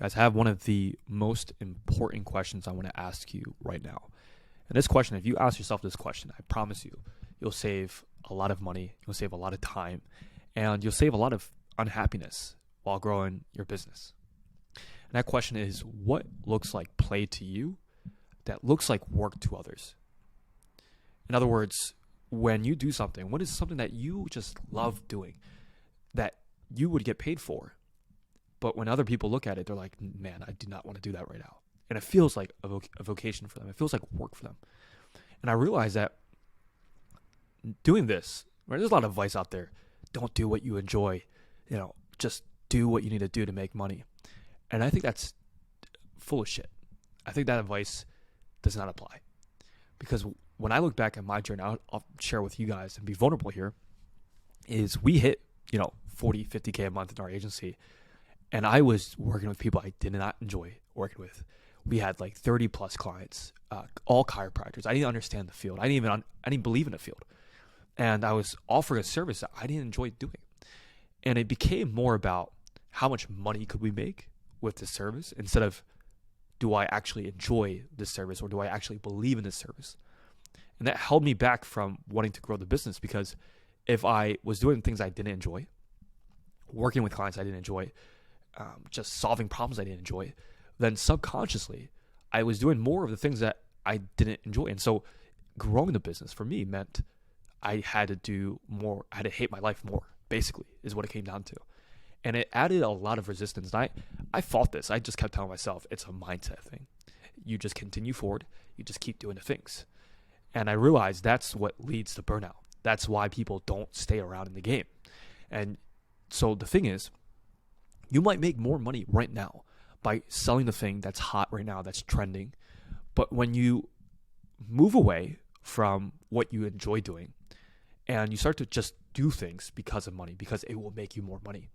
Guys, I have one of the most important questions I want to ask you right now. And this question, if you ask yourself this question, I promise you, you'll save a lot of money, you'll save a lot of time, and you'll save a lot of unhappiness while growing your business. And that question is, what looks like play to you that looks like work to others? In other words, when you do something, what is something that you just love doing that you would get paid for? But when other people look at it, they're like, man, I do not want to do that right now. And it feels like a vocation for them. It feels like work for them. And I realized that doing this, right, there's a lot of advice out there. Don't do what you enjoy. Just do what you need to do to make money. And I think that's full of shit. I think that advice does not apply. Because when I look back at my journey, I'll share with you guys and be vulnerable here, is we hit, 40, 50K a month in our agency. And I was working with people I did not enjoy working with. We had like 30 plus clients, all chiropractors. I didn't understand the field. I didn't believe in the field. And I was offering a service that I didn't enjoy doing. And it became more about how much money could we make with this service instead of, do I actually enjoy this service or do I actually believe in this service? And that held me back from wanting to grow the business, because if I was doing things I didn't enjoy, working with clients I didn't enjoy, just solving problems I didn't enjoy, then subconsciously I was doing more of the things that I didn't enjoy. And so growing the business for me meant I had to do more. I had to hate my life more, basically, is what it came down to. And it added a lot of resistance. And I fought this. I just kept telling myself it's a mindset thing. You just continue forward. You just keep doing the things. And I realized that's what leads to burnout. That's why people don't stay around in the game. And so the thing is, you might make more money right now by selling the thing that's hot right now, that's trending. But when you move away from what you enjoy doing and you start to just do things because of money, because it will make you more money,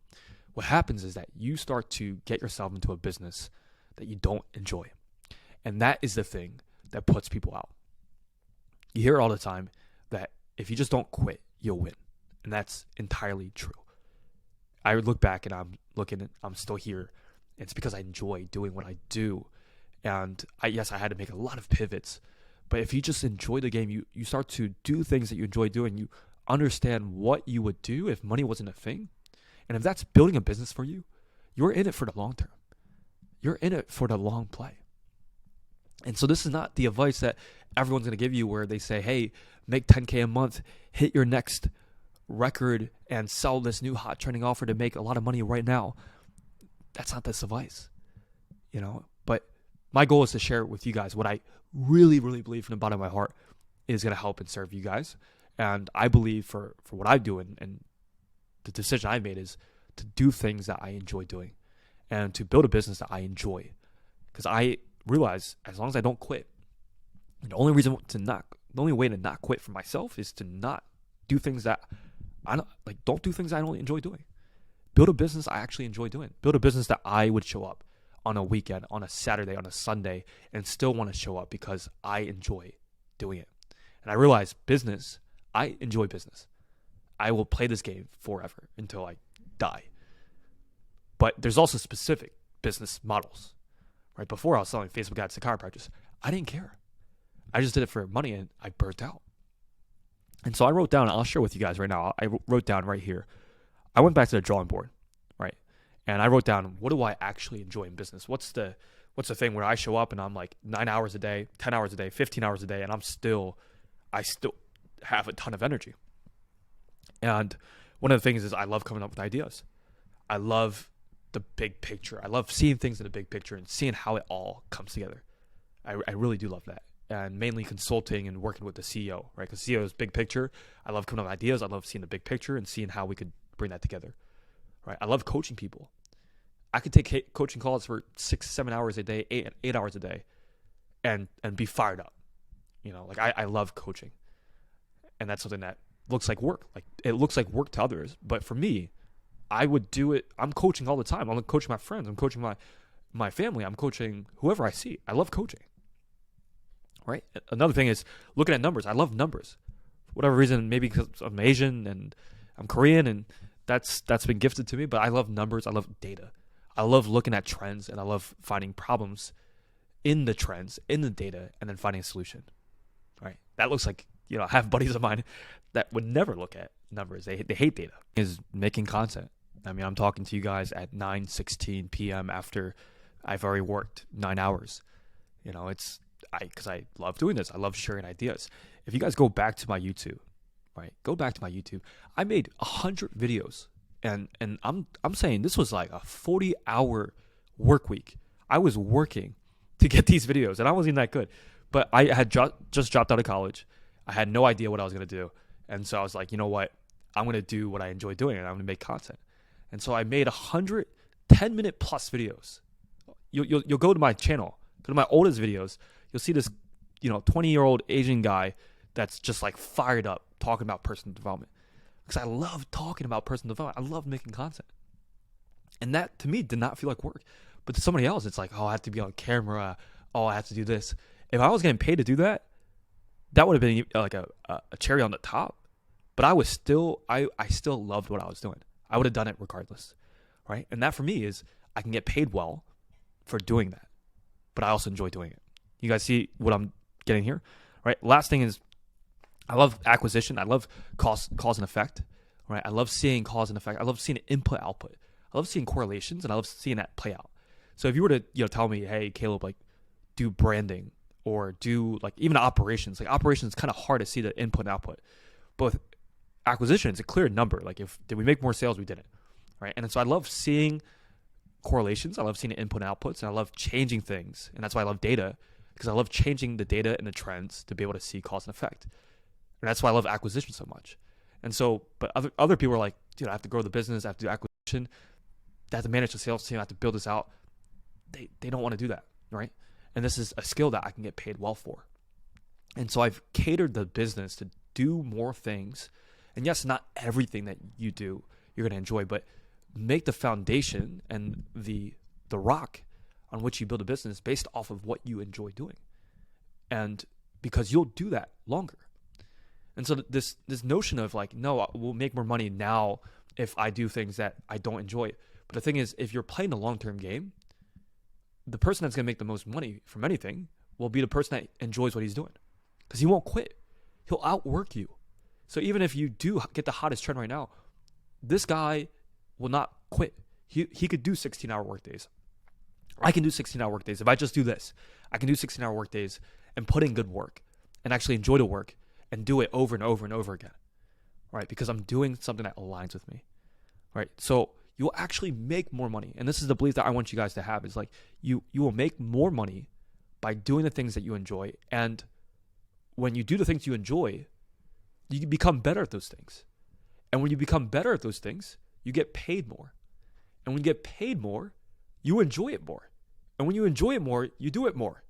what happens is that you start to get yourself into a business that you don't enjoy. And that is the thing that puts people out. You hear it all the time that if you just don't quit, you'll win. And that's entirely true. I look back and I'm still here. It's because I enjoy doing what I do. And I had to make a lot of pivots. But if you just enjoy the game, you start to do things that you enjoy doing. You understand what you would do if money wasn't a thing. And if that's building a business for you, you're in it for the long term. You're in it for the long play. And so this is not the advice that everyone's going to give you where they say, hey, make 10K a month, hit your next record and sell this new hot trending offer to make a lot of money right now. That's not this advice, but my goal is to share with you guys what I really, really believe from the bottom of my heart is going to help and serve you guys. And I believe for what I do and the decision I made is to do things that I enjoy doing and to build a business that I enjoy, because I realize as long as I don't quit, the only way to not quit for myself is to not do things that don't do things I don't enjoy doing. Build a business I actually enjoy doing. Build a business that I would show up on a weekend, on a Saturday, on a Sunday, and still want to show up because I enjoy doing it. And I realize I enjoy business. I will play this game forever until I die. But there's also specific business models. Right before I was selling Facebook ads to chiropractors, I didn't care. I just did it for money and I burnt out. And so I wrote down, I'll share with you guys right now. I wrote down right here. I went back to the drawing board, right? And I wrote down, what do I actually enjoy in business? What's the thing where I show up and I'm like 9 hours a day, 10 hours a day, 15 hours a day, and I still have a ton of energy. And one of the things is I love coming up with ideas. I love the big picture. I love seeing things in the big picture and seeing how it all comes together. I really do love that. And mainly consulting and working with the CEO, right? Because CEO is big picture. I love coming up with ideas. I love seeing the big picture and seeing how we could bring that together, right? I love coaching people. I could take coaching calls for 6-7 hours a day, 8 hours a day, and be fired up. I love coaching, and that's something that looks like work. Like it looks like work to others, but for me, I would do it. I'm coaching all the time. I'm coaching my friends. I'm coaching my family. I'm coaching whoever I see. I love coaching. Right. Another thing is looking at numbers. I love numbers. For whatever reason, maybe because I'm Asian and I'm Korean and that's been gifted to me, but I love numbers. I love data. I love looking at trends, and I love finding problems in the trends, in the data, and then finding a solution. Right? That looks like, I have buddies of mine that would never look at numbers. They hate data. Is making content. I mean, I'm talking to you guys at 9:16 p.m. after I've already worked 9 hours. Because I love doing this. I love sharing ideas. If you guys go back to my YouTube, right? Go back to my YouTube. I made 100 videos, and I'm saying this was like a 40-hour work week. I was working to get these videos, and I wasn't even that good. But I had just dropped out of college. I had no idea what I was gonna do, and so I was like, you know what? I'm gonna do what I enjoy doing, and I'm gonna make content. And so I made 100 10-minute plus videos. You'll go to my channel, go to my oldest videos. You'll see this, 20-year-old Asian guy that's just like fired up talking about personal development. Because I love talking about personal development. I love making content. And that to me did not feel like work. But to somebody else, it's like, oh, I have to be on camera. Oh, I have to do this. If I was getting paid to do that, that would have been like a cherry on the top. But I still loved what I was doing. I would have done it regardless. Right? And that for me is I can get paid well for doing that. But I also enjoy doing it. You guys see what I'm getting here? Right? Last thing is I love acquisition. I love cause and effect. Right? I love seeing cause and effect. I love seeing input output. I love seeing correlations, and I love seeing that play out. So if you were to tell me, hey, Caleb, like do branding or do like even operations. Like operations is kind of hard to see the input and output. But with acquisition, it's a clear number. Like did we make more sales? We didn't. Right? And so I love seeing correlations. I love seeing input and outputs, and I love changing things. And that's why I love data, because I love changing the data and the trends to be able to see cause and effect. And that's why I love acquisition so much. And so, but other people are like, dude, I have to grow the business, I have to do acquisition, I have to manage the sales team, I have to build this out. They don't want to do that, right? And this is a skill that I can get paid well for. And so I've catered the business to do more things. And yes, not everything that you do you're going to enjoy, but make the foundation and the rock on which you build a business based off of what you enjoy doing. And because you'll do that longer. And so this notion of like, no, we'll make more money now if I do things that I don't enjoy. But the thing is, if you're playing a long-term game, the person that's going to make the most money from anything will be the person that enjoys what he's doing, because he won't quit. He'll outwork you. So even if you do get the hottest trend right now, this guy will not quit. He could do 16-hour workdays. I can do 16-hour workdays. If I just do this, I can do 16-hour workdays and put in good work and actually enjoy the work and do it over and over and over again, right? Because I'm doing something that aligns with me, right? So you will actually make more money. And this is the belief that I want you guys to have, is like you will make more money by doing the things that you enjoy. And when you do the things you enjoy, you become better at those things. And when you become better at those things, you get paid more. And when you get paid more, you enjoy it more. And when you enjoy it more, you do it more.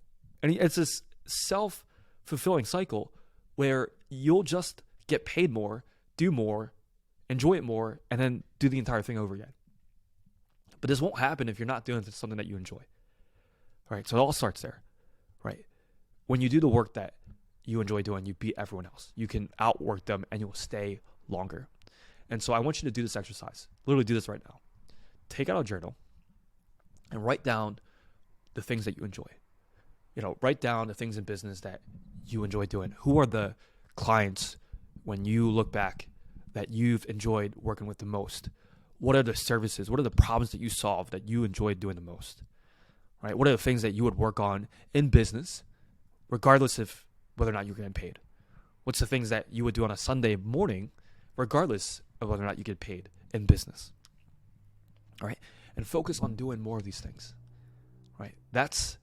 And it's this self-fulfilling cycle where you'll just get paid more, do more, enjoy it more, and then do the entire thing over again. But this won't happen if you're not doing something that you enjoy. Right? So it all starts there. Right? When you do the work that you enjoy doing, you beat everyone else. You can outwork them, and you'll stay longer. And so I want you to do this exercise. Literally do this right now. Take out a journal and write down the things that you enjoy. Write down the things in business that you enjoy doing. Who are the clients, when you look back, that you've enjoyed working with the most? What are the services? What are the problems that you solve that you enjoyed doing the most? Right? What are the things that you would work on in business, regardless of whether or not you're getting paid? What's the things that you would do on a Sunday morning, regardless of whether or not you get paid in business? All right? And focus on doing more of these things. Right? That's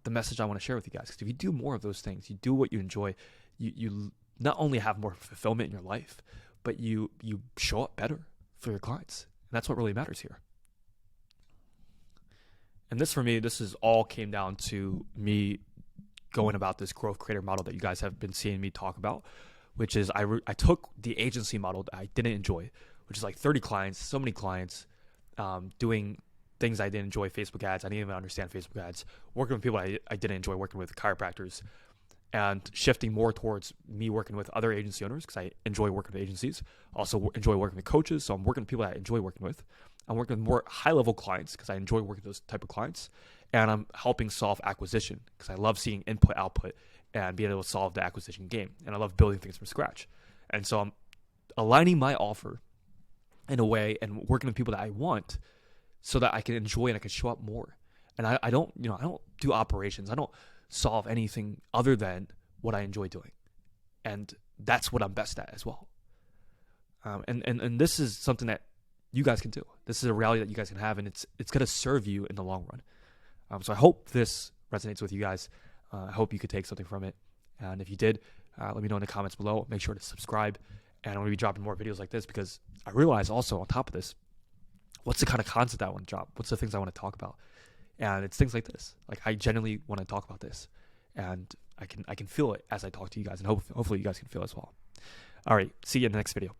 the message I want to share with you guys. Because if you do more of those things, you do what you enjoy, you not only have more fulfillment in your life, but you show up better for your clients. And that's what really matters here. And this, for me, this is all came down to me going about this growth creator model that you guys have been seeing me talk about, which is I took the agency model that I didn't enjoy, which is like 30 clients, so many clients, doing things I didn't enjoy, Facebook ads. I didn't even understand Facebook ads, working with people I didn't enjoy working with, chiropractors, and shifting more towards me working with other agency owners, because I enjoy working with agencies. Also enjoy working with coaches, so I'm working with people that I enjoy working with. I'm working with more high-level clients because I enjoy working with those type of clients, and I'm helping solve acquisition because I love seeing input, output, and being able to solve the acquisition game. And I love building things from scratch. And so I'm aligning my offer in a way and working with people that I want so that I can enjoy and I can show up more. And I don't do operations. I don't solve anything other than what I enjoy doing. And that's what I'm best at as well. And this is something that you guys can do. This is a reality that you guys can have, and it's going to serve you in the long run. So I hope this resonates with you guys. I hope you could take something from it. And if you did, let me know in the comments below. Make sure to subscribe. And I'm going to be dropping more videos like this because I realize also on top of this, what's the kind of content I want to drop? What's the things I want to talk about? And it's things like this. Like I genuinely want to talk about this. And I can feel it as I talk to you guys. And hopefully you guys can feel it as well. All right. See you in the next video.